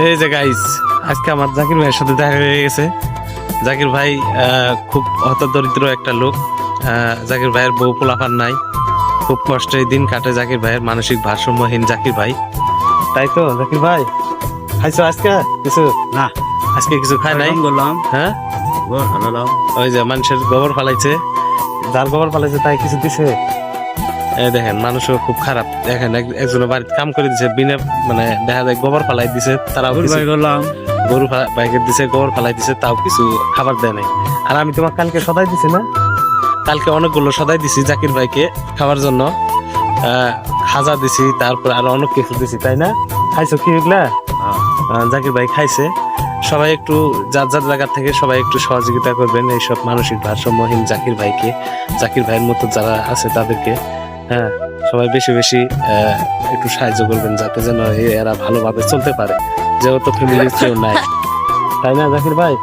এই যে গাইস, আজকে আমার জাকির ভাইয়ের সাথে দেখা হয়ে গেছে। জাকির ভাই খুব হতদরিদ্র একটা লোক। জাকির ভাইয়ের বউ পোলাপান নাই, খুব কষ্টে দিন কাটে জাকির ভাইয়ের, মানসিক ভারসাম্যহীন জাকির ভাই। তাই তো জাকির ভাই, খাইছো আজকে কিছু? না, আজকে কিছু খায় নাই? বললাম হ্যাঁ, হালালাম। ওই যে মানুষের গোবর ফালাইছে, যার গোবর ফালাইছে তাই কিছু দিছে। এই দেখেন, মানুষও খুব খারাপ। দেখেন একজনের বাড়িতে কাম করে দিছে, বিনা মানে দেখা যায় গোবর ফালাই দিছে, তারাও কিছু করলাম গরু বাইকে দিছে, গোবর ফালাই দিছে, তাও কিছু খাবার দেয় নাই। আর আমি তোমার কালকে সদাই দিছি না, কালকে অনেকগুলো সদাই দিছি জাকির ভাইকে খাবার জন্য। খাজা দিছি, তারপর আর অনেক কিছু দিছি, তাই না? খাইছো কি এগুলা? জাকির ভাই খাইছে। সবাই একটু যার যার জায়গা থেকে সবাই একটু সহযোগিতা করবেন এইসব মানসিক ভারসাম্যহীন জাকির ভাইকে, জাকির ভাইয়ের মতো যারা আছে তাদেরকে। হ্যাঁ, সবাই বেশি বেশি একটু সাহায্য করবেন, যাতে যেন এরা ভালোভাবে চলতে পারে, যেহেতু ফ্যামিলির কেউ নাই, তাই না জাকির ভাই?